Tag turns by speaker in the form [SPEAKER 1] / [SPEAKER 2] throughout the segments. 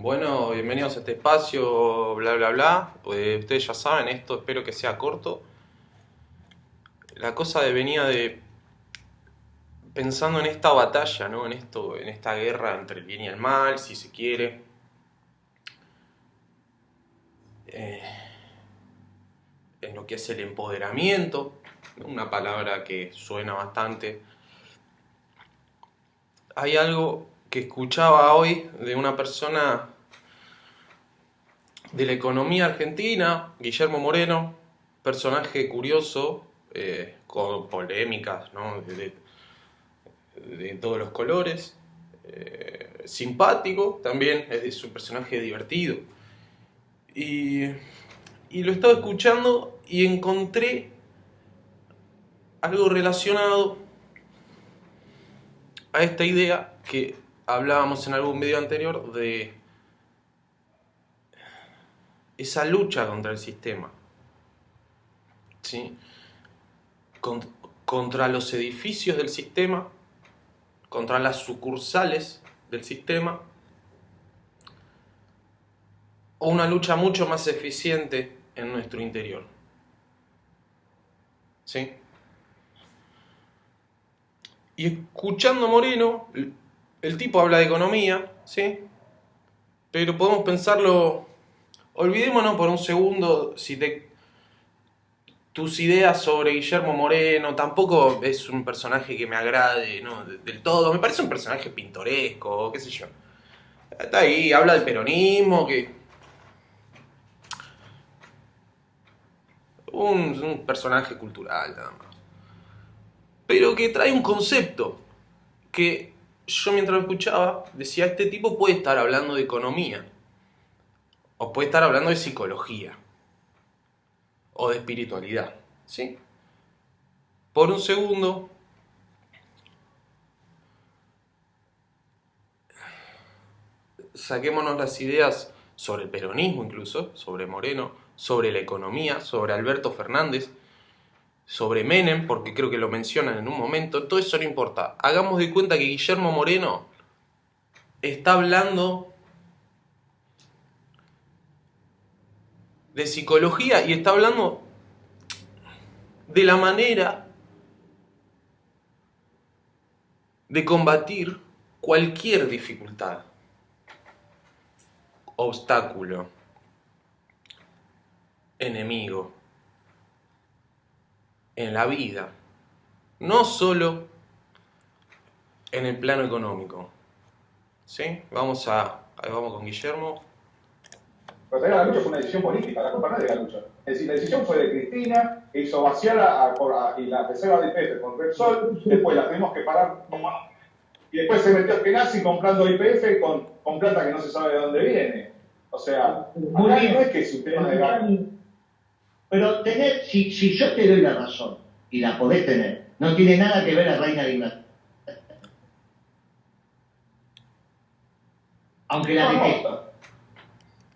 [SPEAKER 1] Bueno, bienvenidos a este espacio, bla bla bla. Ustedes ya saben esto, espero que sea corto. La cosa venía de pensando en esta batalla, ¿no? En esta guerra entre el bien y el mal, si se quiere. Eh, en lo que es el empoderamiento, ¿no? Una palabra que suena bastante. Hay algo que escuchaba hoy de una persona de la economía argentina, Guillermo Moreno, personaje curioso, con polémicas, ¿no? De todos los colores, simpático también, es un personaje divertido. Y, y lo estaba escuchando y encontré algo relacionado a esta idea que hablábamos en algún video anterior de esa lucha contra el sistema, ¿sí? Con- Contra los edificios del sistema, contra las sucursales del sistema, o una lucha mucho más eficiente en nuestro interior, ¿sí? Y escuchando a Moreno, el tipo habla de economía, ¿sí? Pero podemos pensarlo, olvidémonos por un segundo tus ideas sobre Guillermo Moreno, tampoco es un personaje que me agrade, ¿no? Del todo, me parece un personaje pintoresco, qué sé yo. Está ahí, habla del peronismo, que un personaje cultural nada más. Pero que trae un concepto que yo mientras lo escuchaba decía, este tipo puede estar hablando de economía, o puede estar hablando de psicología, o de espiritualidad, ¿sí? Por un segundo, saquémonos las ideas sobre el peronismo incluso, sobre Moreno, sobre la economía, sobre Alberto Fernández, sobre Menem, porque creo que lo mencionan en un momento, todo eso no importa. Hagamos de cuenta que Guillermo Moreno está hablando de psicología y está hablando de la manera de combatir cualquier dificultad, obstáculo, enemigo en la vida, no solo en el plano económico. ¿Sí? Vamos con Guillermo.
[SPEAKER 2] Pero también la lucha fue una decisión política, la culpa no es de la lucha. Es decir, la decisión fue de Cristina, que hizo vaciar y la reserva de IPF con Repsol, después la tenemos que parar, y después se metió Eskenazi comprando IPF con plata que no se sabe de dónde viene. O sea,
[SPEAKER 3] Muy bien.
[SPEAKER 2] no es que es un tema de...
[SPEAKER 3] Pero si yo te doy la razón, y la podés tener, no tiene nada que ver la reina de Inglaterra. Aunque la detesto.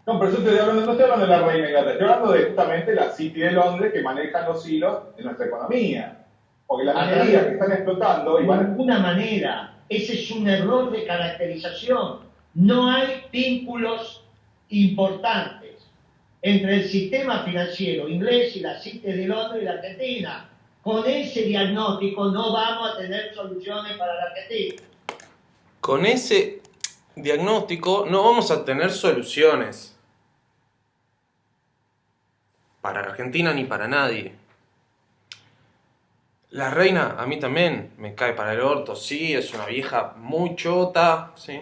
[SPEAKER 2] No, pero yo no estoy hablando de la reina de Inglaterra, estoy hablando de justamente la City de Londres que manejan los hilos de nuestra economía. Porque la minería que están explotando...
[SPEAKER 3] De alguna manera, ese es un error de caracterización. No hay vínculos importantes entre el sistema financiero inglés y la City de Londres y la Argentina. Con ese diagnóstico no vamos a tener soluciones para la Argentina.
[SPEAKER 1] Con ese diagnóstico no vamos a tener soluciones para Argentina ni para nadie. La reina a mí también me cae para el orto, sí, es una vieja muy chota, sí.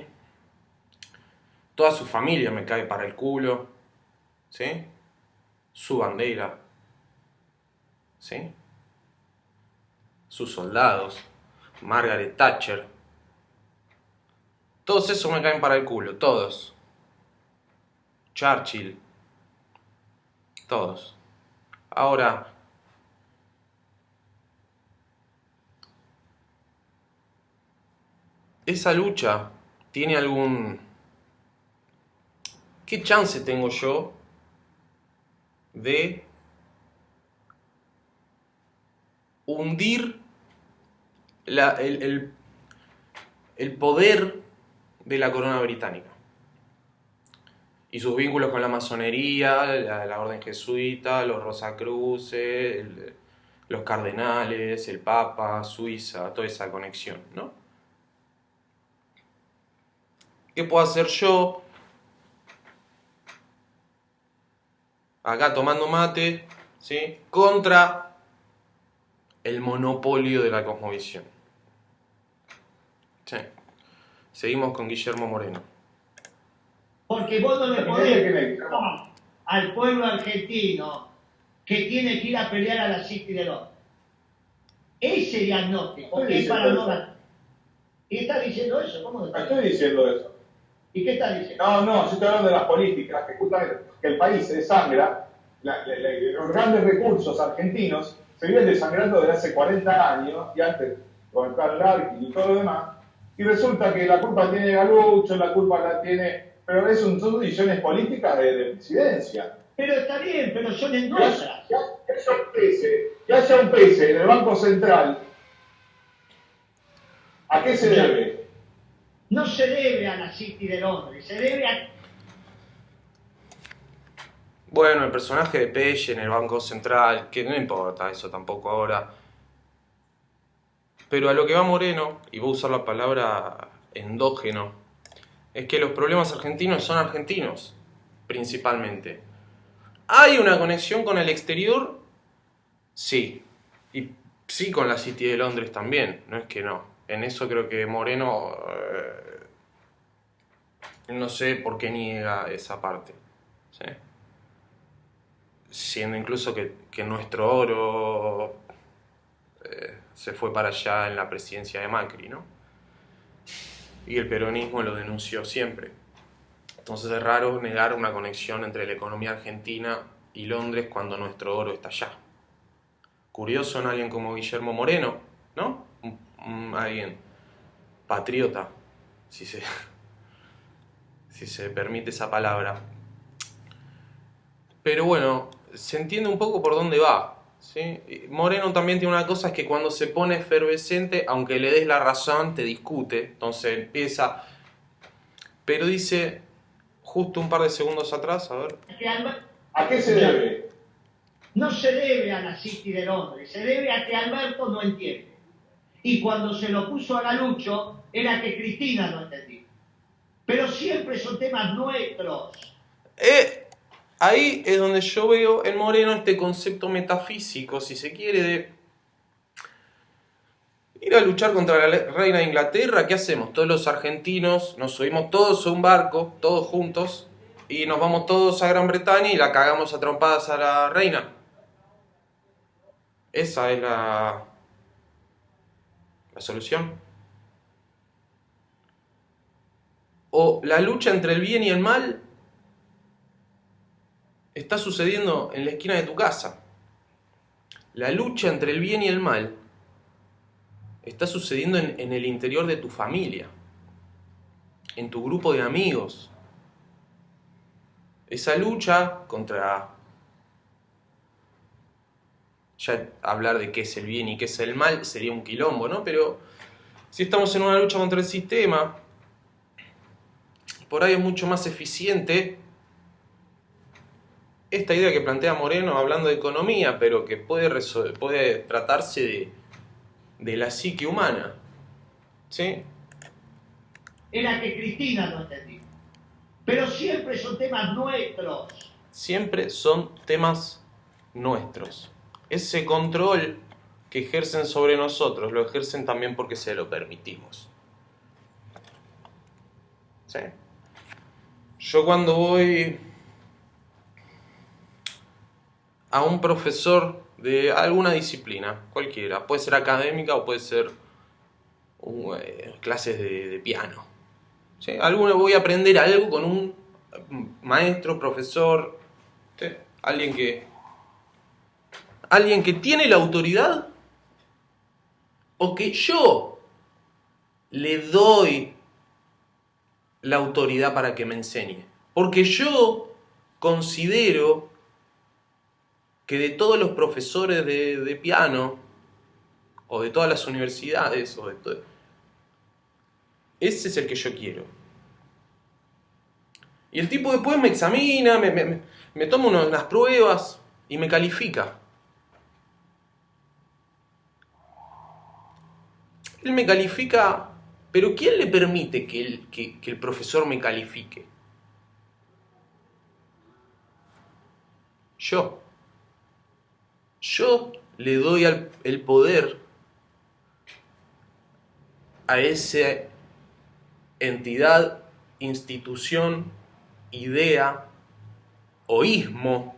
[SPEAKER 1] Toda su familia me cae para el culo, ¿sí? Su bandera, ¿sí? Sus soldados, Margaret Thatcher. Todos esos me caen para el culo, todos. Churchill, todos. Ahora, esa lucha tiene algún... ¿Qué chance tengo yo de hundir el poder de la corona británica? Y sus vínculos con la masonería, la orden jesuita, los Rosacruces, los cardenales, el Papa, Suiza, toda esa conexión, ¿no? ¿Qué puedo hacer yo? Acá tomando mate, ¿sí? Contra el monopolio de la cosmovisión. Sí. Seguimos con Guillermo Moreno.
[SPEAKER 3] Porque vos no le podés al pueblo argentino que tiene que ir a pelear a la City de Londres. Ese diagnóstico que es para no ganar. ¿Y está diciendo eso? ¿Cómo está
[SPEAKER 2] Estoy diciendo eso.
[SPEAKER 3] ¿Y qué está diciendo?
[SPEAKER 2] No, yo estoy hablando de las políticas, que justamente que el país se desangra, los grandes recursos argentinos se vienen desangrando desde hace 40 años, y antes con el Plan Larkin y todo lo demás, y resulta que la culpa tiene Galucho, la culpa la tiene... Pero son decisiones políticas de presidencia.
[SPEAKER 3] Pero está bien, pero son endosas.
[SPEAKER 2] Que haya un pese en el Banco Central, ¿a qué se debe?
[SPEAKER 3] No se debe a la City de Londres, se debe a...
[SPEAKER 1] Bueno, el personaje de Pelle en el Banco Central, que no importa eso tampoco ahora. Pero a lo que va Moreno, y voy a usar la palabra endógeno, es que los problemas argentinos son argentinos, principalmente. ¿Hay una conexión con el exterior? Sí. Y sí con la City de Londres también, no es que no. En eso creo que Moreno, no sé por qué niega esa parte. ¿Sí? Siendo incluso que nuestro oro se fue para allá en la presidencia de Macri, ¿no? Y el peronismo lo denunció siempre. Entonces es raro negar una conexión entre la economía argentina y Londres cuando nuestro oro está allá. Curioso en alguien como Guillermo Moreno, ¿no? Alguien patriota, si se permite esa palabra. Pero bueno, se entiende un poco por dónde va, ¿sí? Moreno también tiene una cosa, es que cuando se pone efervescente, aunque le des la razón, te discute. Entonces empieza... Pero dice, justo un par de segundos atrás, a ver...
[SPEAKER 2] ¿A qué se debe?
[SPEAKER 3] No se debe a la City de Londres, se debe a que Alberto no entiende. Y cuando se lo puso a Galucho, era que Cristina no entendía. Pero siempre son temas nuestros.
[SPEAKER 1] Ahí es donde yo veo en Moreno este concepto metafísico, si se quiere, de ir a luchar contra la reina de Inglaterra. ¿Qué hacemos? Todos los argentinos nos subimos todos a un barco, todos juntos, y nos vamos todos a Gran Bretaña y la cagamos a trompadas a la reina. Esa es la solución. O la lucha entre el bien y el mal está sucediendo en la esquina de tu casa. La lucha entre el bien y el mal está sucediendo en el interior de tu familia, en tu grupo de amigos. Esa lucha contra... Ya hablar de qué es el bien y qué es el mal sería un quilombo, ¿no? Pero si estamos en una lucha contra el sistema, por ahí es mucho más eficiente esta idea que plantea Moreno hablando de economía, pero que puede tratarse de la psique humana. ¿Sí?
[SPEAKER 3] Era que Cristina no entendía. Pero siempre son temas nuestros.
[SPEAKER 1] Siempre son temas nuestros. Ese control que ejercen sobre nosotros, lo ejercen también porque se lo permitimos. ¿Sí? Yo cuando voy a un profesor de alguna disciplina, cualquiera, puede ser académica o puede ser clases de piano. ¿Sí? Voy a aprender algo con un maestro, profesor, ¿sí? Alguien que tiene la autoridad o que yo le doy la autoridad para que me enseñe. Porque yo considero que de todos los profesores de piano o de todas las universidades ese es el que yo quiero. Y el tipo después me examina, me toma unas pruebas y me califica. Él me califica, pero ¿quién le permite que el profesor me califique? Yo. Yo le doy el poder a esa entidad, institución, idea o ismo.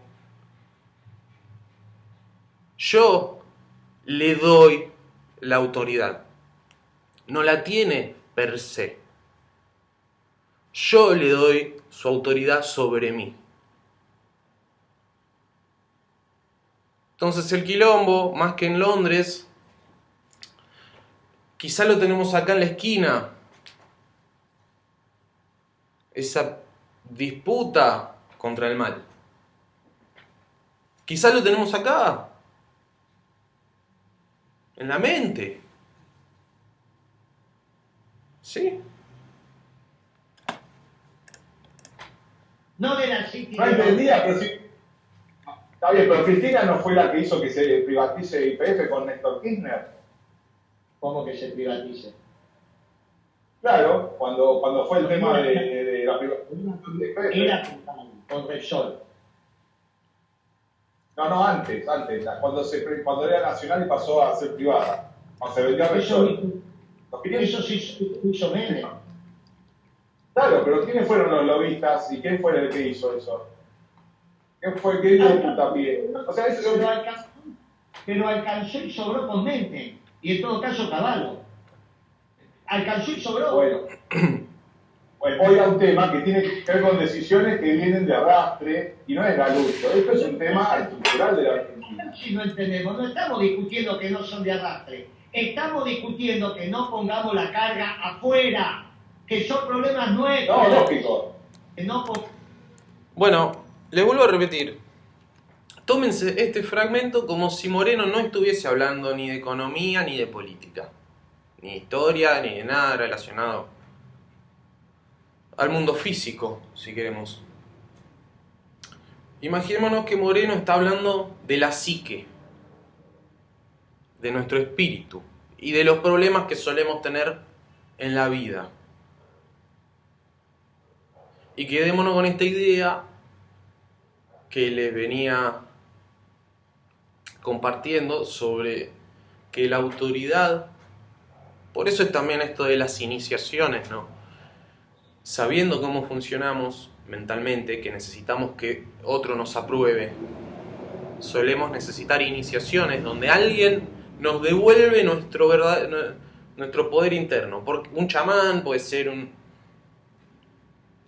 [SPEAKER 1] Yo le doy la autoridad. No la tiene per se. Yo le doy su autoridad sobre mí. Entonces el quilombo, más que en Londres, quizá lo tenemos acá en la esquina. Esa disputa contra el mal. Quizá lo tenemos acá, en la mente. ¿Sí?
[SPEAKER 3] No de la City.
[SPEAKER 2] No entendía, pero sí. Está bien, pero Cristina no fue la que hizo que se privatice YPF con Néstor Kirchner.
[SPEAKER 3] ¿Cómo que se privatice?
[SPEAKER 2] Claro, cuando fue el tema de la privatización de YPF.
[SPEAKER 3] Era con Repsol.
[SPEAKER 2] No, antes, cuando era nacional y pasó a ser privada. Cuando se vendió a Repsol.
[SPEAKER 3] Eso sí hizo Menem.
[SPEAKER 2] Claro, pero ¿quiénes fueron los lobistas y quién fue el que hizo eso? ¿Quién fue el que hizo el puntapié? O sea, eso
[SPEAKER 3] pero alcanzó y sobró con Menem. Y en todo caso Caballo. Alcanzó y sobró.
[SPEAKER 2] Bueno, hoy a un tema que tiene que ver con decisiones que vienen de arrastre y no es galucho. Esto es un tema estructural de la Argentina.
[SPEAKER 3] Si no entendemos, no estamos discutiendo que no son de arrastre. Estamos discutiendo que no pongamos la carga afuera, que son problemas nuestros.
[SPEAKER 2] No, lógico.
[SPEAKER 3] Que no
[SPEAKER 1] Bueno, les vuelvo a repetir. Tómense este fragmento como si Moreno no estuviese hablando ni de economía ni de política. Ni de historia, ni de nada relacionado al mundo físico, si queremos. Imaginémonos que Moreno está hablando de la psique, de nuestro espíritu y de los problemas que solemos tener en la vida. Y quedémonos con esta idea que les venía compartiendo sobre que la autoridad, por eso es también esto de las iniciaciones, ¿no? Sabiendo cómo funcionamos mentalmente, que necesitamos que otro nos apruebe, solemos necesitar iniciaciones donde alguien nos devuelve nuestro poder interno. Porque un chamán puede ser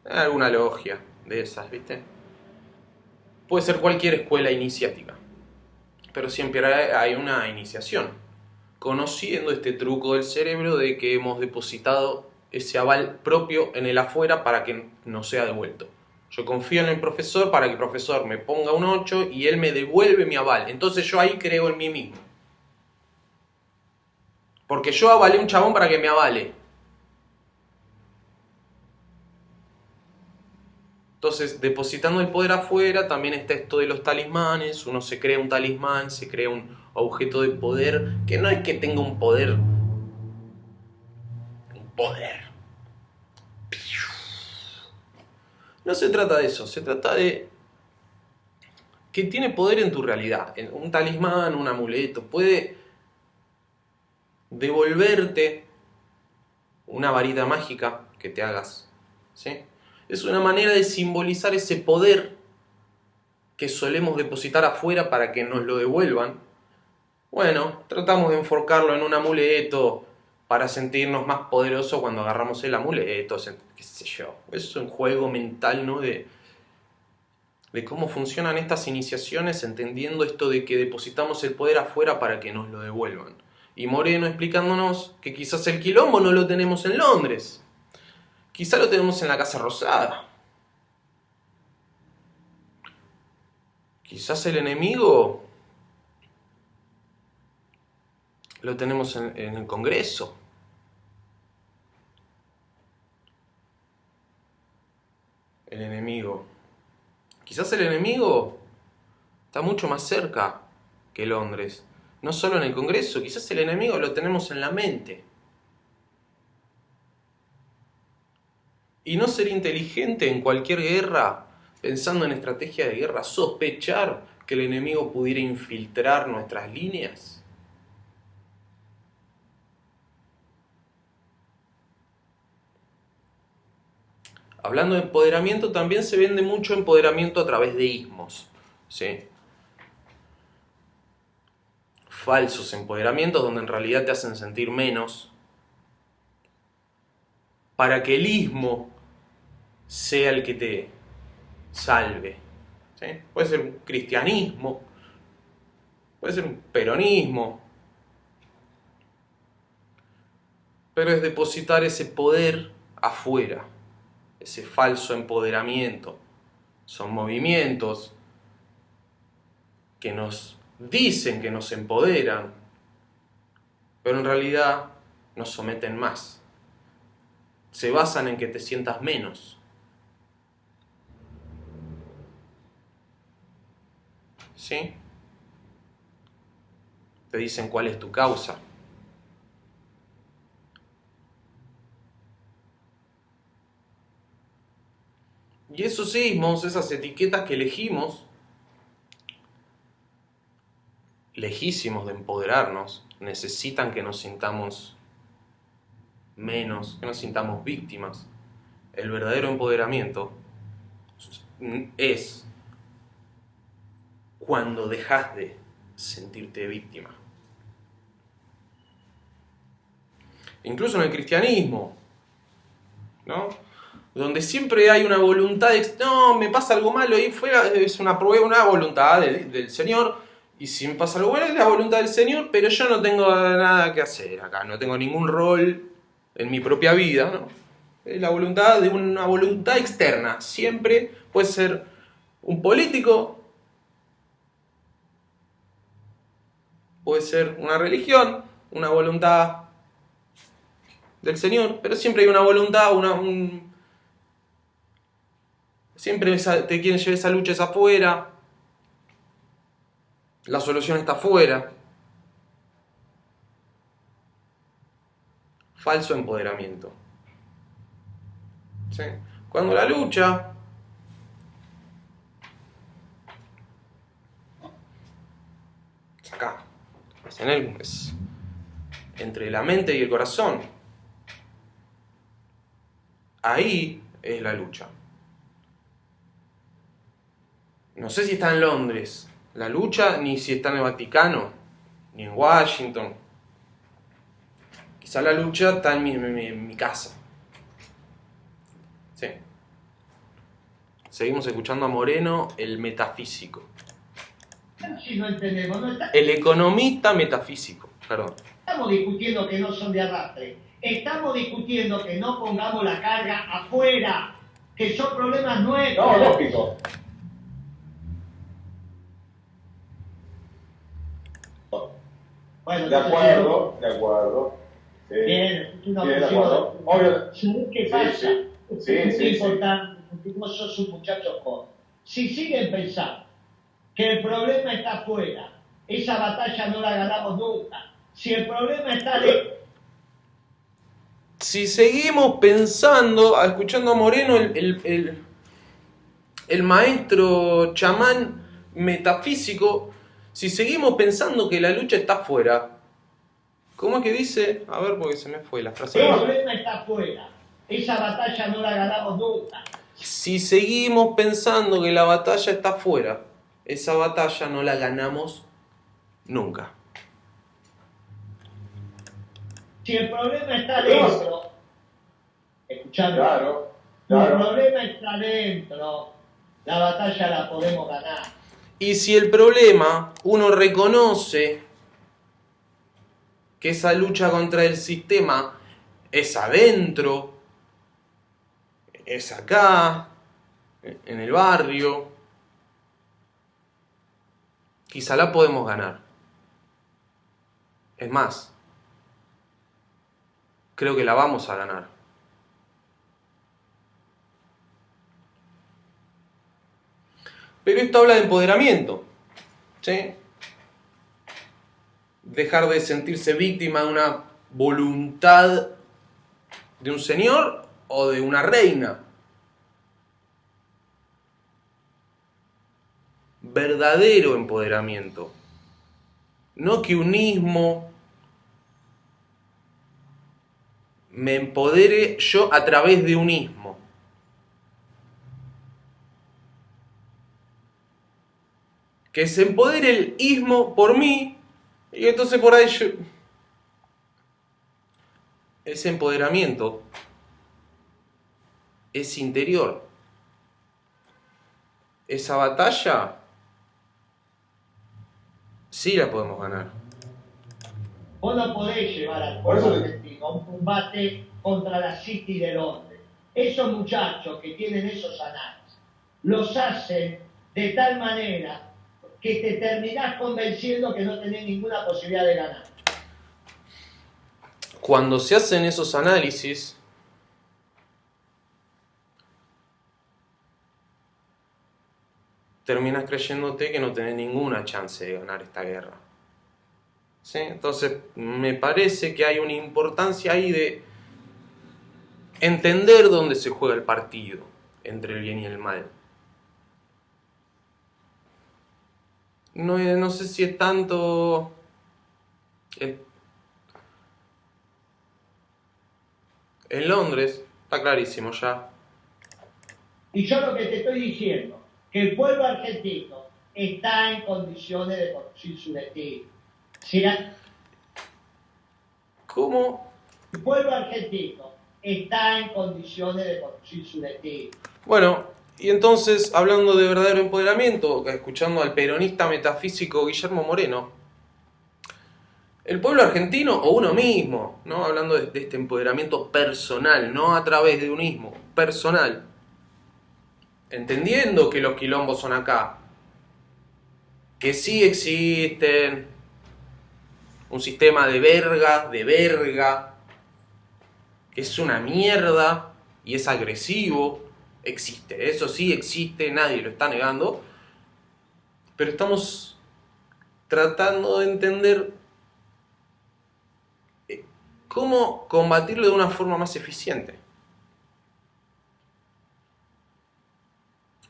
[SPEAKER 1] alguna logia de esas, ¿viste? Puede ser cualquier escuela iniciática, pero siempre hay una iniciación, conociendo este truco del cerebro de que hemos depositado ese aval propio en el afuera para que nos sea devuelto. Yo confío en el profesor para que el profesor me ponga un 8 y él me devuelve mi aval. Entonces yo ahí creo en mí mismo. Porque yo avalé un chabón para que me avale. Entonces, depositando el poder afuera, también está esto de los talismanes. Uno se crea un talismán, se crea un objeto de poder, que no es que tenga un poder. Un poder. No se trata de eso, se trata de que tiene poder en tu realidad. Un talismán, un amuleto, puede devolverte una varita mágica que te hagas, ¿sí? Es una manera de simbolizar ese poder que solemos depositar afuera para que nos lo devuelvan. Bueno, tratamos de enfocarlo en un amuleto para sentirnos más poderosos cuando agarramos el amuleto, qué sé yo. Es un juego mental, ¿no? De cómo funcionan estas iniciaciones, entendiendo esto de que depositamos el poder afuera para que nos lo devuelvan. Y Moreno explicándonos que quizás el quilombo no lo tenemos en Londres. Quizá lo tenemos en la Casa Rosada. Quizás el enemigo lo tenemos en el Congreso. El enemigo enemigo. Quizás el enemigo está mucho más cerca que Londres. No solo en el Congreso, quizás el enemigo lo tenemos en la mente. Y no ser inteligente en cualquier guerra, pensando en estrategia de guerra, sospechar que el enemigo pudiera infiltrar nuestras líneas. Hablando de empoderamiento, también se vende mucho empoderamiento a través de ismos, ¿sí? Falsos empoderamientos donde en realidad te hacen sentir menos, para que el ismo sea el que te salve, ¿sí? Puede ser un cristianismo, puede ser un peronismo, pero es depositar ese poder afuera, ese falso empoderamiento. Son movimientos que nos dicen que nos empoderan, pero en realidad nos someten más. Se basan en que te sientas menos. ¿Sí? Te dicen cuál es tu causa. Y esos sismos, esas etiquetas que elegimos, lejísimos de empoderarnos, necesitan que nos sintamos menos, que nos sintamos víctimas. El verdadero empoderamiento es cuando dejas de sentirte víctima. Incluso en el cristianismo, ¿no? Donde siempre hay una voluntad de, no, me pasa algo malo y fuera, es una prueba, una voluntad del Señor, y si me pasa algo bueno es la voluntad del Señor, pero yo no tengo nada que hacer acá, no tengo ningún rol en mi propia vida, ¿no? Es la voluntad de una voluntad externa, siempre puede ser un político, puede ser una religión, una voluntad del Señor, pero siempre hay una voluntad, siempre te quieren llevar esa lucha es afuera, la solución está afuera. Falso empoderamiento. ¿Sí? Cuando la lucha es acá, es entre la mente y el corazón. Ahí es la lucha. No sé si está en Londres la lucha, ni si está en el Vaticano, ni en Washington. Quizá la lucha está en mi casa. Sí. Seguimos escuchando a Moreno, el metafísico.
[SPEAKER 3] Si no entendemos,
[SPEAKER 1] El economista metafísico, perdón.
[SPEAKER 3] estamos discutiendo que no son de arrastre, estamos discutiendo que no pongamos la carga afuera, que son problemas nuestros.
[SPEAKER 2] No, lógico.
[SPEAKER 3] Bueno,
[SPEAKER 2] De acuerdo, de acuerdo.
[SPEAKER 3] Bien, es una
[SPEAKER 2] Sí, de
[SPEAKER 3] posición.
[SPEAKER 2] acuerdo. Obvio.
[SPEAKER 3] ¿Sabés qué
[SPEAKER 2] Sí,
[SPEAKER 3] pasa?
[SPEAKER 2] sí. Sí,
[SPEAKER 3] Es
[SPEAKER 2] sí,
[SPEAKER 3] muy
[SPEAKER 2] sí.
[SPEAKER 3] importante, porque vos sos un muchacho joven. Si siguen pensando que el problema está afuera, esa batalla no la ganamos nunca. Si el problema está dentro,
[SPEAKER 1] Si seguimos pensando, escuchando a Moreno, el maestro chamán metafísico, si seguimos pensando que la lucha está afuera, ¿cómo es que dice? A ver, porque se me fue la frase.
[SPEAKER 3] el problema está afuera, esa batalla no la ganamos nunca.
[SPEAKER 1] Si seguimos pensando que la batalla está afuera, esa batalla no la ganamos nunca.
[SPEAKER 3] Si el problema está dentro, escuchame,
[SPEAKER 2] Claro,
[SPEAKER 3] si el
[SPEAKER 2] claro.
[SPEAKER 3] problema está dentro, la batalla la podemos ganar.
[SPEAKER 1] Y si el problema, uno reconoce que esa lucha contra el sistema es adentro, es acá, en el barrio, quizá la podemos ganar. Es más, creo que la vamos a ganar. Pero esto habla de empoderamiento, ¿sí? Dejar de sentirse víctima de una voluntad de un señor o de una reina. Verdadero empoderamiento. No que un ismo me empodere yo a través de un ismo. Que se empodere el ismo por mí y entonces por ahí yo... Ese empoderamiento es interior. Esa batalla sí la podemos ganar.
[SPEAKER 3] Vos no podés llevar al
[SPEAKER 2] Por
[SPEAKER 3] pueblo
[SPEAKER 2] eso-
[SPEAKER 3] argentino a un combate contra la City de Londres. Esos muchachos que tienen esos análisis, los hacen de tal manera que te terminás convenciendo que no tenés ninguna posibilidad de ganar.
[SPEAKER 1] Cuando se hacen esos análisis, terminas creyéndote que no tenés ninguna chance de ganar esta guerra. ¿Sí? Entonces, me parece que hay una importancia ahí de entender dónde se juega el partido entre el bien y el mal. No sé si es tanto... En Londres, está clarísimo ya.
[SPEAKER 3] Y yo lo que te estoy diciendo, que el pueblo argentino está en condiciones de conducir su destino. Si
[SPEAKER 1] ¿Cómo?
[SPEAKER 3] el pueblo argentino está en condiciones de conducir su destino.
[SPEAKER 1] Bueno, y entonces, hablando de verdadero empoderamiento, escuchando al peronista metafísico Guillermo Moreno, el pueblo argentino o uno mismo, ¿no? Hablando de este empoderamiento personal, no a través de un ismo, personal, entendiendo que los quilombos son acá, que sí existen un sistema de verga, que es una mierda y es agresivo, existe, eso sí existe, nadie lo está negando, pero estamos tratando de entender cómo combatirlo de una forma más eficiente.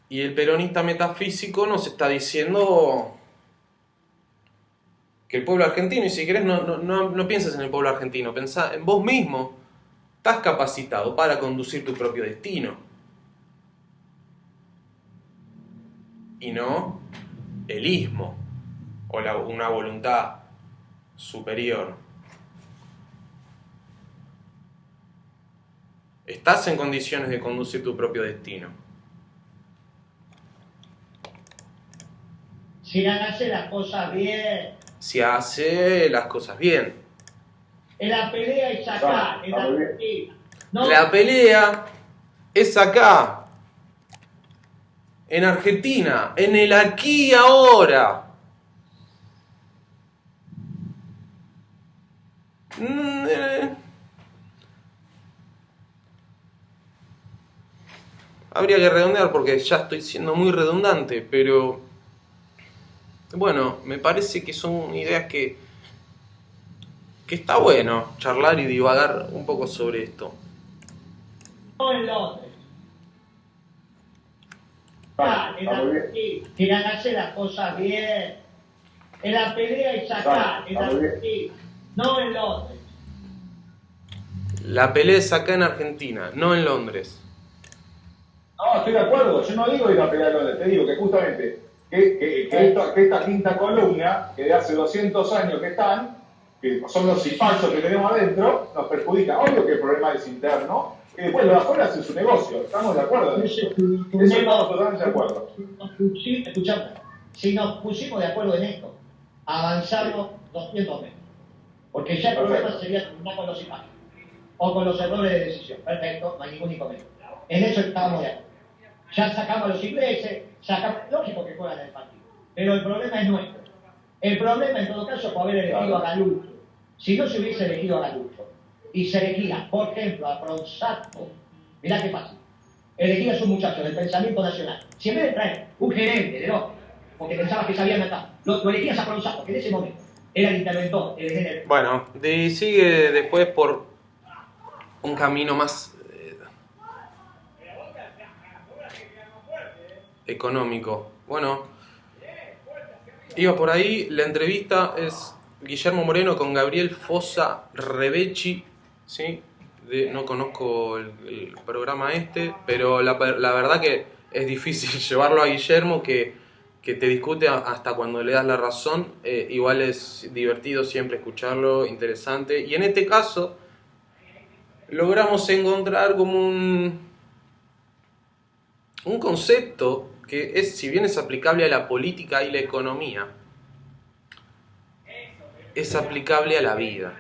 [SPEAKER 1] Y el peronista metafísico nos está diciendo que el pueblo argentino, y si querés no pienses en el pueblo argentino, pensá en vos mismo, estás capacitado para conducir tu propio destino. Y no el ismo o una voluntad superior. Estás en condiciones de conducir tu propio destino.
[SPEAKER 3] Si hace las cosas bien,
[SPEAKER 1] Si hace las cosas bien.
[SPEAKER 3] en la pelea es acá, en la Argentina. No,
[SPEAKER 1] La pelea es acá, en Argentina, en el aquí y ahora. Habría que redondear porque ya estoy siendo muy redundante, pero bueno, me parece que son ideas que está bueno charlar y divagar un poco sobre esto.
[SPEAKER 3] no en Londres.
[SPEAKER 2] Está
[SPEAKER 3] En la
[SPEAKER 2] muy bien.
[SPEAKER 3] Argentina. Si hace las cosas bien. En la pelea es acá,
[SPEAKER 2] Está
[SPEAKER 3] en la
[SPEAKER 2] muy bien.
[SPEAKER 3] Argentina. No en Londres.
[SPEAKER 1] La pelea es acá en Argentina, no en Londres.
[SPEAKER 2] No, estoy de acuerdo. Yo no digo ir a pelear con él. Te digo que justamente que esta quinta columna, que de hace 200 años que están, que son los cipachos que tenemos adentro, nos perjudica. Obvio que el problema es interno, y después lo de afuera hacen su negocio. Estamos de acuerdo en eso. Eso estamos totalmente de acuerdo.
[SPEAKER 3] Escuchame, si nos pusimos de acuerdo en esto, avanzamos 200 metros. Porque ya el problema sería terminar con los imágenes o con los errores de decisión. Perfecto, no hay ningún inconveniente. En eso estábamos de acuerdo. Ya sacamos a los ingleses, lógico que juegan el partido, pero el problema es nuestro. El problema en todo caso fue haber elegido a Galucho. Si no se hubiese elegido a Galucho y se elegía, por ejemplo, a Bronzato, mirá qué pasa. elegías un muchacho del pensamiento nacional. Si en vez de traer un gerente de lógica, porque pensabas que sabían acá, lo elegías a Pronsato, que en ese momento era el interventor, el género.
[SPEAKER 1] Bueno, sigue después por un camino más económico. Bueno, iba por ahí. La entrevista es Guillermo Moreno con Gabriel Fossa Rebecci, ¿sí? No conozco el programa pero la verdad que es difícil llevarlo a Guillermo, que te discute hasta cuando le das la razón. Igual es divertido siempre escucharlo, interesante. Y en este caso logramos encontrar como un concepto que si bien es aplicable a la política y la economía, es aplicable a la vida.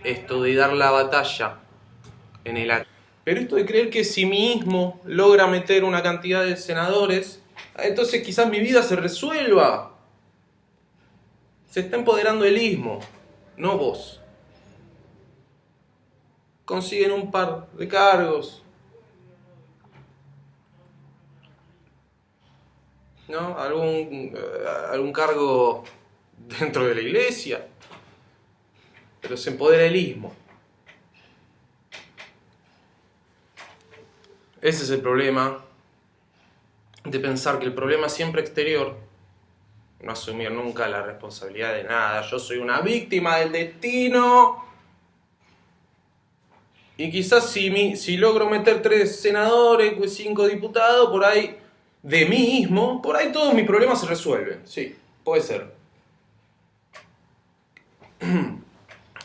[SPEAKER 1] Esto de dar la batalla en el acto. Pero esto de creer que si mi ismo logra meter una cantidad de senadores, entonces quizás mi vida se resuelva. Se está empoderando el ismo, no vos. Consiguen un par de cargos, ¿no? Algún cargo dentro de la iglesia, pero se empodera el ismo. Ese es el problema de pensar que el problema es siempre exterior, no asumir nunca la responsabilidad de nada. Yo soy una víctima del destino y quizás si logro meter 3 senadores, 5 diputados, por ahí de mí mismo, por ahí todos mis problemas se resuelven. Sí, puede ser.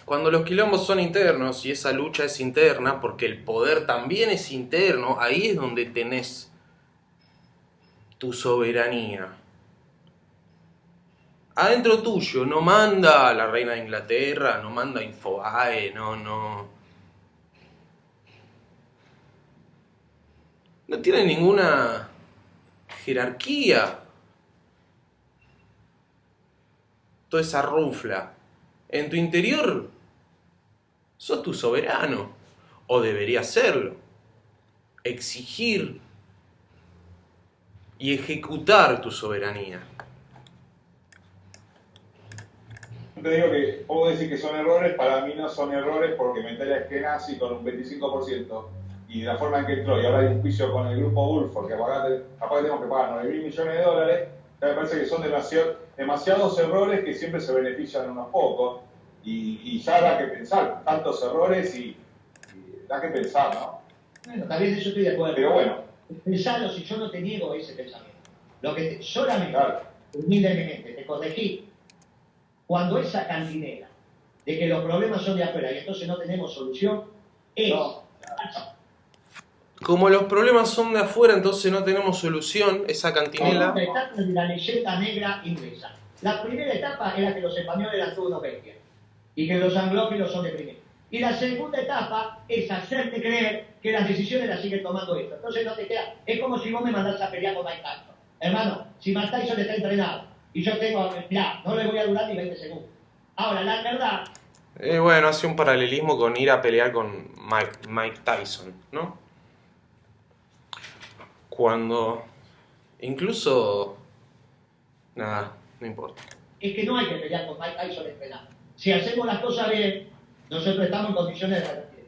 [SPEAKER 1] Cuando los quilombos son internos y esa lucha es interna, porque el poder también es interno, ahí es donde tenés tu soberanía. Adentro tuyo no manda la reina de Inglaterra, no manda Infobae, no tiene ninguna jerarquía toda esa rufla. En tu interior sos tu soberano, o deberías serlo. Exigir y ejecutar tu soberanía.
[SPEAKER 2] Te digo que puedo decir que son errores, para mí no son errores porque Mentela es que nazi con un 25% y de la forma en que entró, y ahora hay un juicio con el grupo Woolford, que aparte tenemos que pagar 9.000 millones de dólares, me parece que son demasiados errores que siempre se benefician unos pocos, y ya da que pensar, tantos errores y da que pensar, ¿no?
[SPEAKER 3] Bueno, también eso estoy de acuerdo.
[SPEAKER 2] Pero bueno.
[SPEAKER 3] Pensalo, si yo no te niego ese pensamiento. Lo que solamente,
[SPEAKER 2] Claro,
[SPEAKER 3] humildemente, te corregí, cuando esa cantinela de que los problemas son de afuera y entonces no tenemos solución, es...
[SPEAKER 2] No.
[SPEAKER 1] Como los problemas son de afuera, entonces no tenemos solución, esa cantinela.
[SPEAKER 3] La etapa de la leyenda negra inglesa. La primera etapa era que los españoles eran todos unos bestias y que los anglófilos son de primera. Y la segunda etapa es hacerte creer que las decisiones las siguen tomando esto. Entonces no te queda. Es como si vos me mandás a pelear con Mike Tyson. Hermano, si Mike Tyson está entrenado y yo tengo, mirá, no le voy a durar ni 20 segundos. Ahora, la verdad...
[SPEAKER 1] Bueno, hace un paralelismo con ir a pelear con Mike Tyson, ¿no? Cuando incluso... Nada, no importa.
[SPEAKER 3] Es que no hay que pelear con Mike Tyson entrenado. Si hacemos las cosas bien, nosotros estamos en condiciones de revertir.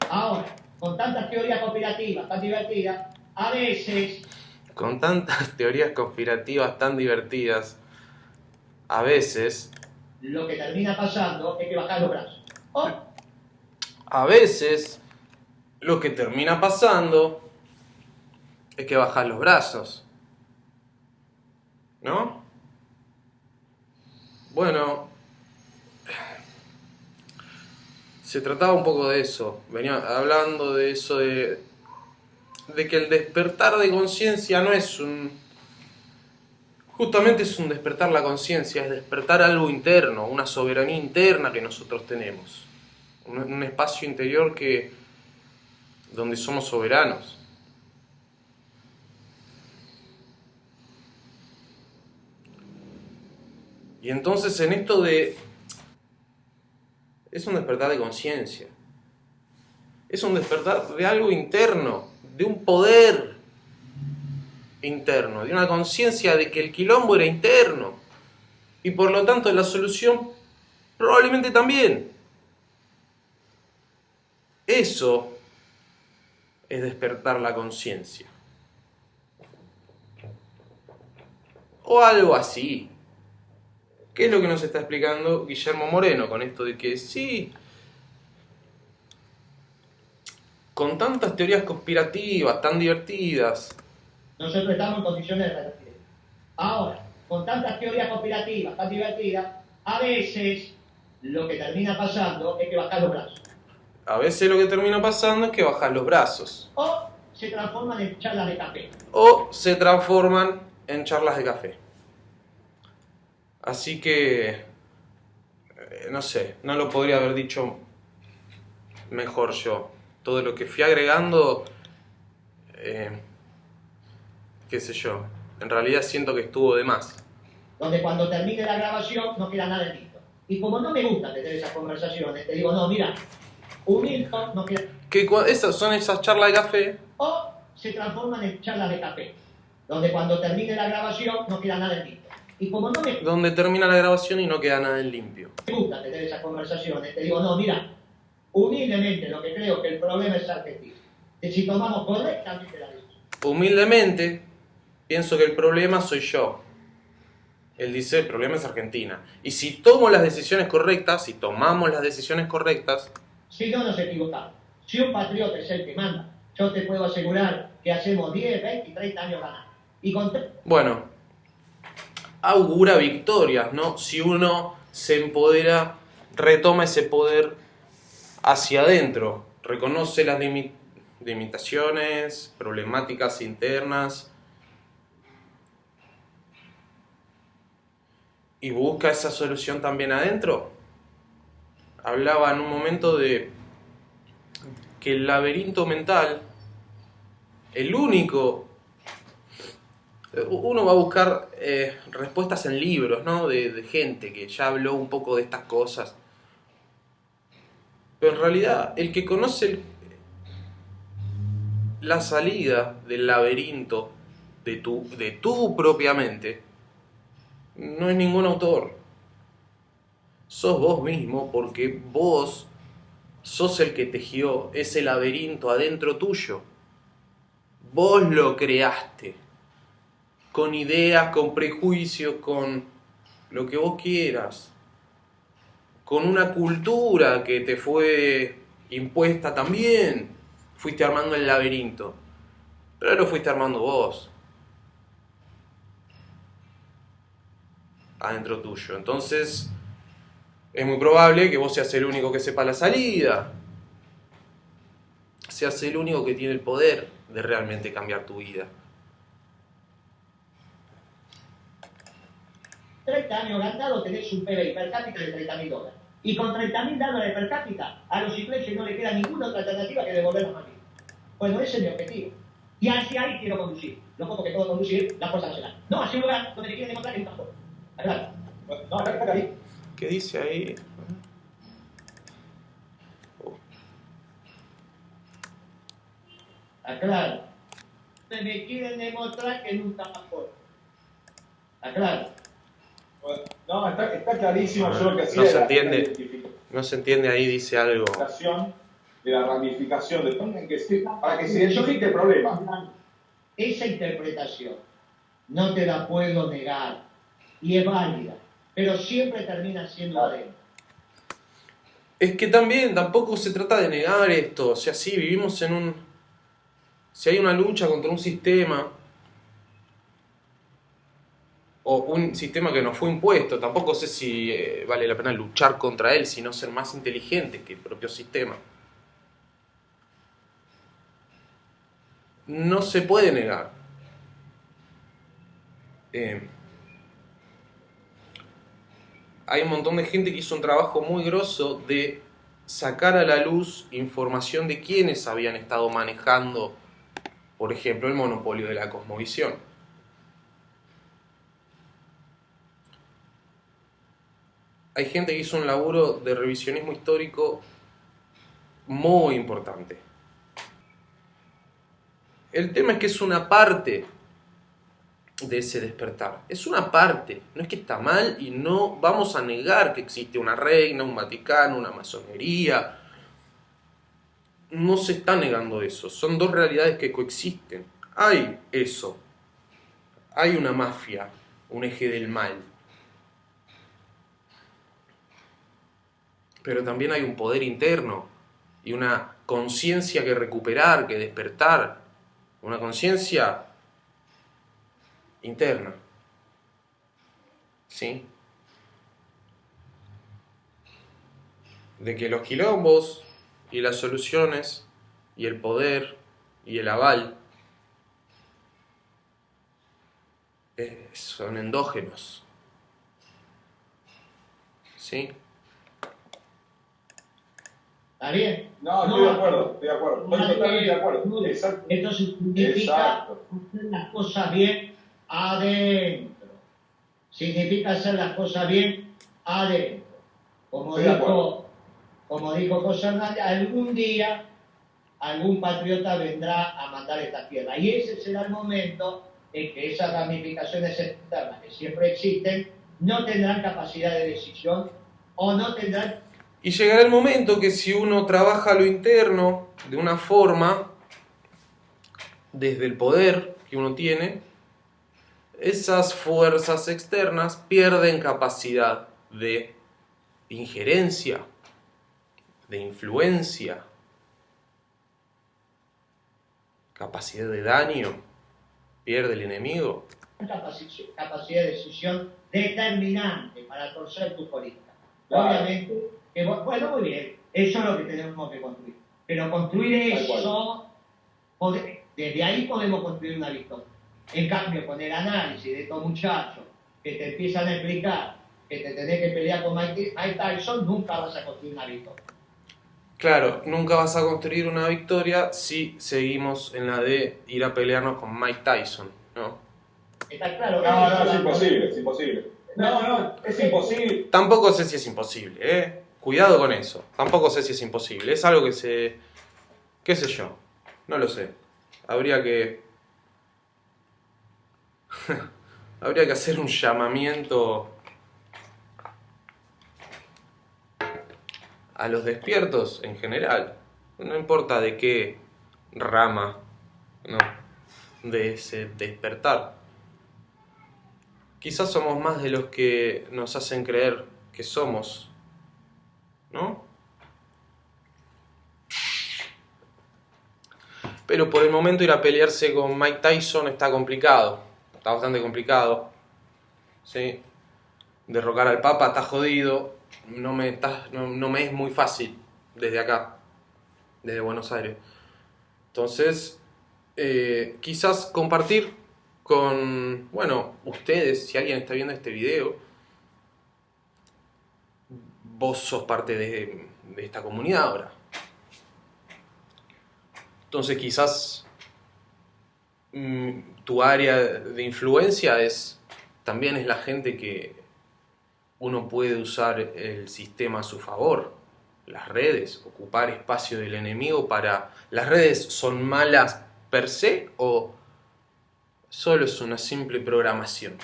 [SPEAKER 3] Ahora, con tantas teorías conspirativas tan divertidas, a veces...
[SPEAKER 1] Con tantas teorías conspirativas tan divertidas, a veces...
[SPEAKER 3] Lo que termina pasando es que bajan los brazos. Oh.
[SPEAKER 1] A veces, lo que termina pasando es que bajas los brazos. ¿No? Bueno, se trataba un poco de eso. Venía hablando de eso de que el despertar de conciencia no es justamente es un despertar la conciencia, es despertar algo interno, una soberanía interna que nosotros tenemos. Un espacio interior donde somos soberanos. Y entonces en esto es un despertar de conciencia. Es un despertar de algo interno, de un poder interno, de una conciencia de que el quilombo era interno. Y por lo tanto la solución probablemente también. Eso es despertar la conciencia. O algo así. ¿Qué es lo que nos está explicando Guillermo Moreno con esto de que sí, con tantas teorías conspirativas tan divertidas?
[SPEAKER 3] Nosotros estamos en condiciones de revertir. Ahora, con tantas teorías conspirativas tan divertidas, a veces lo que termina pasando es que bajan los brazos.
[SPEAKER 1] A veces lo que termina pasando es que bajan los brazos.
[SPEAKER 3] O se transforman en charlas de café.
[SPEAKER 1] O se transforman en charlas de café. Así que, no sé, no lo podría haber dicho mejor yo. Todo lo que fui agregando, qué sé yo, en realidad siento que estuvo de más.
[SPEAKER 3] Donde cuando termine la grabación no queda nada listo. Y como no me gusta tener esas conversaciones, te digo, no, mira, humilde no queda.
[SPEAKER 1] Esas son esas charlas de café.
[SPEAKER 3] O se transforman en charlas de café, donde cuando termine la grabación no queda nada listo. Y como no me
[SPEAKER 1] Donde termina la grabación y no queda nada en limpio.
[SPEAKER 3] gusta tener esas conversaciones, te digo, no, mira, humildemente lo que creo que el problema es argentino. Que si tomamos correctamente la decisión.
[SPEAKER 1] Humildemente, pienso que el problema soy yo. Él dice, el problema es Argentina. Y si tomo las decisiones correctas, si tomamos las decisiones correctas,
[SPEAKER 3] Si no nos equivocamos, si un patriota es el que manda, yo te puedo asegurar que hacemos 10, 20 y 30 años ganando. Y con
[SPEAKER 1] bueno, augura victorias, ¿no? Si uno se empodera, retoma ese poder hacia adentro, reconoce las limitaciones, problemáticas internas y busca esa solución también adentro. Hablaba en un momento de que el laberinto mental, el único, uno va a buscar respuestas en libros, ¿no? De gente que ya habló un poco de estas cosas. Pero en realidad, el que conoce la salida del laberinto de tu propia mente, no es ningún autor. Sos vos mismo porque vos sos el que tejió ese laberinto adentro tuyo. Vos lo creaste. Con ideas, con prejuicios, con lo que vos quieras. Con una cultura que te fue impuesta también. Fuiste armando el laberinto. Pero lo fuiste armando vos. Adentro tuyo. Entonces, es muy probable que vos seas el único que sepa la salida. Seas el único que tiene el poder de realmente cambiar tu vida.
[SPEAKER 3] 30 años ganado tenés un PBI per cápita de $30.000. Y con $30.000 per cápita, a los ingleses no le queda ninguna otra alternativa que devolvernos a mí. Bueno, ese es mi objetivo. Y hacia ahí quiero conducir. Lo poco que puedo conducir, la Fuerza Nacional. No hacia un lugar donde me quieren demostrar que es un pastor. Claro. No, acá ahí.
[SPEAKER 1] ¿Qué dice ahí?
[SPEAKER 3] Aclaro. Me quieren demostrar que nunca pasó. Aclaro.
[SPEAKER 2] No, está clarísimo. Yo lo que hacía
[SPEAKER 1] No se
[SPEAKER 2] era
[SPEAKER 1] entiende. No se entiende ahí, dice algo.
[SPEAKER 2] de la ramificación de para que se identifique el problema.
[SPEAKER 3] Esa interpretación no te la puedo negar y es válida, pero siempre termina siendo adentro.
[SPEAKER 1] Es que también tampoco se trata de negar esto. O sea, sí, vivimos en un... Si hay una lucha contra un sistema, o un sistema que nos fue impuesto, tampoco sé si vale la pena luchar contra él, sino ser más inteligente que el propio sistema. No se puede negar. Hay un montón de gente que hizo un trabajo muy grosso de sacar a la luz información de quienes habían estado manejando, por ejemplo, el monopolio de la cosmovisión. Hay gente que hizo un laburo de revisionismo histórico muy importante. El tema es que es una parte de ese despertar. Es una parte, no es que está mal y no vamos a negar que existe una reina, un Vaticano, una masonería. No se está negando eso, son dos realidades que coexisten. Hay eso, hay una mafia, un eje del mal. Pero también hay un poder interno y una conciencia que recuperar, que despertar. Una conciencia interna. ¿Sí? De que los quilombos y las soluciones y el poder y el aval son endógenos. ¿Sí?
[SPEAKER 3] ¿Está bien?
[SPEAKER 2] No, estoy de acuerdo, estoy totalmente de acuerdo. Exacto.
[SPEAKER 3] Esto significa hacer las cosas bien adentro. Significa hacer las cosas bien adentro. Como dijo José Hernández, algún día algún patriota vendrá a mandar esta tierra. Y ese será el momento en que esas ramificaciones externas que siempre existen no tendrán capacidad de decisión o no tendrán.
[SPEAKER 1] Y llegará el momento que si uno trabaja lo interno de una forma, desde el poder que uno tiene, esas fuerzas externas pierden capacidad de injerencia, de influencia, capacidad de daño, pierde el enemigo.
[SPEAKER 3] Capacidad de decisión determinante para torcer tu política.
[SPEAKER 2] Claro.
[SPEAKER 3] Obviamente, bueno, muy bien, eso es lo que tenemos que construir. Pero construir eso, desde ahí podemos construir una victoria. En cambio, con el análisis de estos muchachos que te empiezan a explicar que te tenés que pelear con Mike Tyson, nunca vas a construir una victoria.
[SPEAKER 1] Claro, nunca vas a construir una victoria si seguimos en la de ir a pelearnos con Mike Tyson, ¿no?
[SPEAKER 3] ¿Está claro?
[SPEAKER 2] No, es imposible, es imposible. No, es imposible.
[SPEAKER 1] Tampoco sé si es imposible, ¿eh? Cuidado con eso. Tampoco sé si es imposible. Es algo que qué sé yo, no lo sé. Habría que hacer un llamamiento a los despiertos en general. No importa de qué rama, ¿no? De ese despertar. Quizás somos más de los que nos hacen creer que somos, ¿no? Pero por el momento ir a pelearse con Mike Tyson está complicado. Está bastante complicado. ¿Sí? Derrocar al Papa está jodido. No me es muy fácil desde acá, desde Buenos Aires. Entonces, quizás compartir con, bueno, ustedes, si alguien está viendo este video, vos sos parte de esta comunidad ahora. Entonces quizás tu área de influencia también es la gente que uno puede usar el sistema a su favor. Las redes, ocupar espacio del enemigo para... ¿Las redes son malas per se o solo es una simple programación?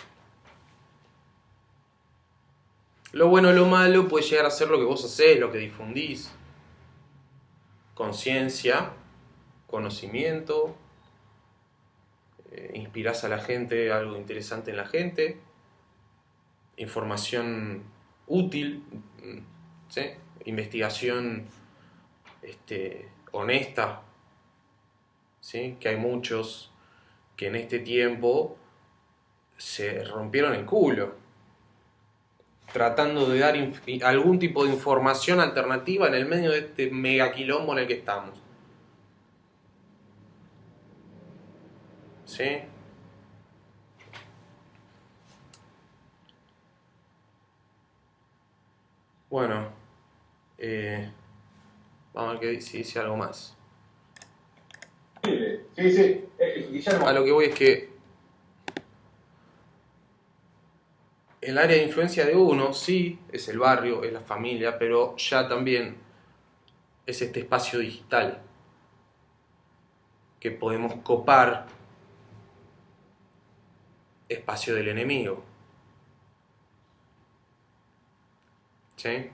[SPEAKER 1] Lo bueno o lo malo puede llegar a ser lo que vos hacés, lo que difundís. Conciencia, conocimiento, inspirás a la gente algo interesante en la gente, información útil, ¿sí? Investigación honesta, ¿sí? Que hay muchos que en este tiempo se rompieron el culo tratando de dar algún tipo de información alternativa en el medio de este mega quilombo en el que estamos. ¿Sí? Bueno, vamos a ver si dice algo más.
[SPEAKER 2] Sí, Guillermo.
[SPEAKER 1] A lo que voy es que el área de influencia de uno, sí, es el barrio, es la familia, pero ya también es este espacio digital que podemos copar espacio del enemigo. ¿Sí?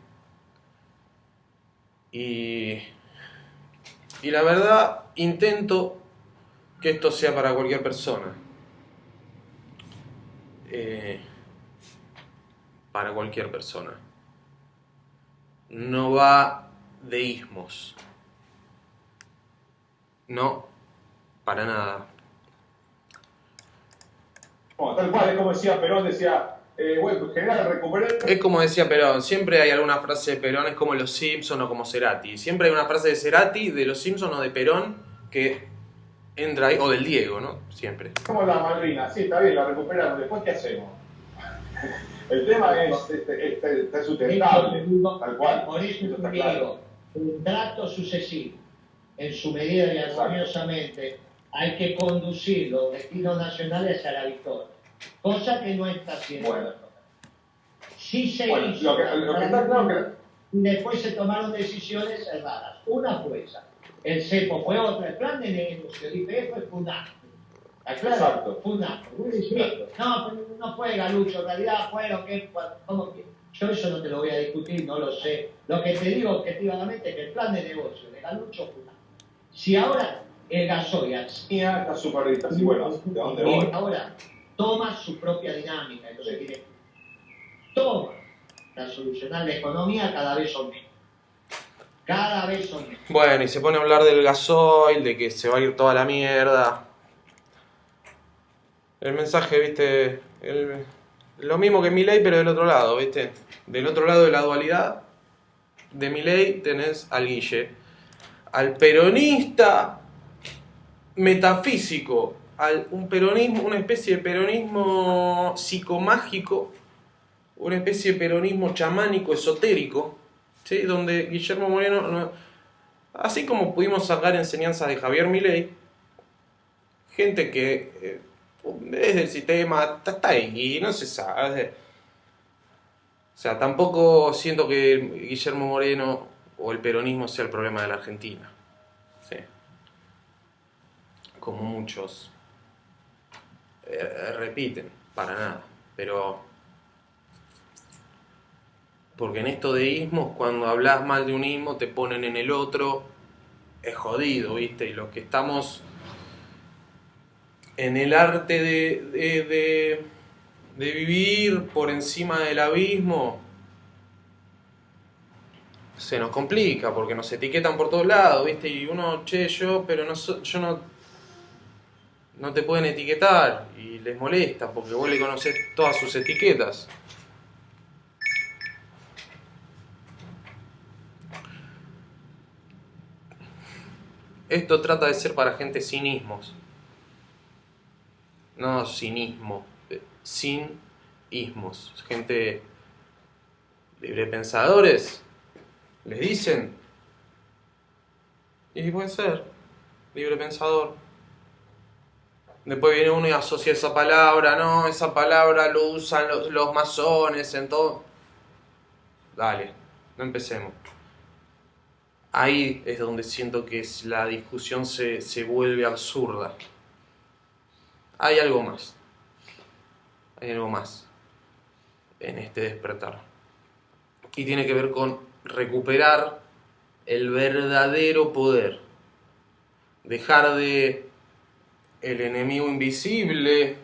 [SPEAKER 1] Y la verdad, intento que esto sea para cualquier persona. Para cualquier persona. No va de ismos. No, para nada.
[SPEAKER 2] Bueno, tal cual, es como decía Perón, decía, bueno, general, recuperar.
[SPEAKER 1] Es como decía Perón, siempre hay alguna frase de Perón, es como los Simpson o como Cerati. Siempre hay una frase de Cerati, de los Simpson o de Perón que entra ahí, o del Diego, ¿no? Siempre.
[SPEAKER 2] Como la Malvinas, sí, está bien, la recuperamos, después ¿qué hacemos? El tema es sustentable, tal cual.
[SPEAKER 3] Por eso
[SPEAKER 2] Eso está
[SPEAKER 3] digo,
[SPEAKER 2] claro.
[SPEAKER 3] un trato sucesivo, en su medida y armoniosamente, hay que conducir los destinos nacionales hacia la victoria, cosa que no está haciendo.
[SPEAKER 2] Bueno.
[SPEAKER 3] Sí se
[SPEAKER 2] Bueno,
[SPEAKER 3] hizo,
[SPEAKER 2] lo que está claro que...
[SPEAKER 3] y después se tomaron decisiones erradas. Una fue esa, el CEPO fue otra, el plan de negocio, el IPF fue un acto. ¿Está claro?
[SPEAKER 2] Exacto.
[SPEAKER 3] Fue un acto. No, pero no fue Galucho, en realidad fue lo que... ¿Cómo que? Yo eso no te lo voy a discutir, no lo sé. Lo que te digo objetivamente es que el plan de negocio de Galucho fue un acto. Si ahora el gasoil
[SPEAKER 2] Está súper así, bueno, ¿de dónde voy?
[SPEAKER 3] ahora toma su propia dinámica, entonces tiene toma para solucionar la economía cada vez son menos. Cada vez son menos.
[SPEAKER 1] Bueno, y se pone a hablar del gasoil, de que se va a ir toda la mierda. El mensaje, viste, lo mismo que Milei, pero del otro lado, viste. Del otro lado de la dualidad de Milei tenés al Guille, al peronista metafísico, un peronismo, una especie de peronismo psicomágico, una especie de peronismo chamánico, esotérico, ¿sí? Donde Guillermo Moreno, así como pudimos sacar enseñanzas de Javier Milei, gente que es del sistema, está ahí y no se sabe. O sea, tampoco siento que Guillermo Moreno o el peronismo sea el problema de la Argentina. Sí. Como muchos repiten, para nada. Pero porque en esto de ismos, cuando hablas mal de un ismo, te ponen en el otro, es jodido, ¿viste? Y los que estamos en el arte de vivir por encima del abismo, se nos complica porque nos etiquetan por todos lados, ¿viste? Y uno, pero yo no te pueden etiquetar, y les molesta porque vos le conocés todas sus etiquetas. Esto trata de ser para gente sin ismos. No cinismo, sin ismos. Gente librepensadores, les dicen. Y puede ser, librepensador. Después viene uno y asocia esa palabra, no, esa palabra lo usan los masones en todo. Dale, no empecemos. Ahí es donde siento que la discusión se vuelve absurda. Hay algo más. Hay algo más en este despertar. Y tiene que ver con recuperar el verdadero poder. Dejar de el enemigo invisible,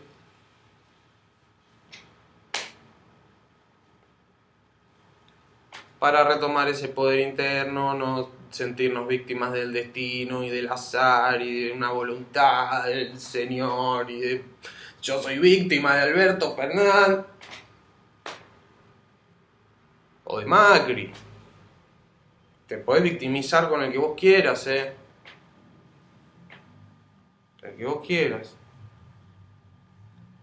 [SPEAKER 1] para retomar ese poder interno, no sentirnos víctimas del destino y del azar y de una voluntad del Señor y de yo soy víctima de Alberto Fernández o de Macri. Te podés victimizar con el que vos quieras, el que vos quieras.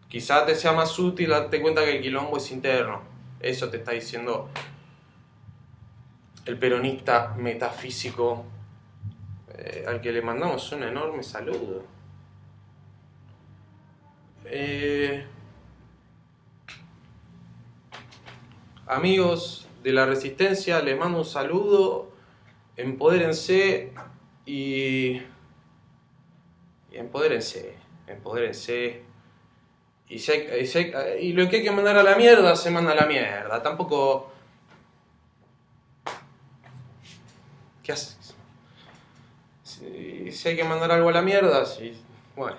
[SPEAKER 1] Quizá te sea más útil darte cuenta que el quilombo es interno. Eso te está diciendo el peronista metafísico, al que le mandamos un enorme saludo. Amigos de la Resistencia, les mando un saludo empodérense y empodérense. Y lo que hay que mandar a la mierda, se manda a la mierda. Tampoco... ¿Qué haces? Si hay que mandar algo a la mierda, sí. Bueno.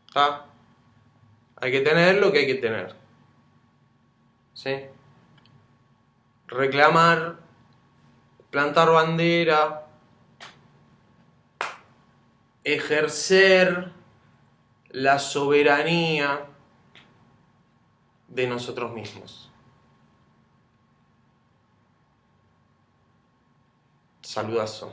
[SPEAKER 1] ¿Está? Hay que tener lo que hay que tener. ¿Sí? Reclamar, plantar bandera, ejercer la soberanía de nosotros mismos. Saludazo.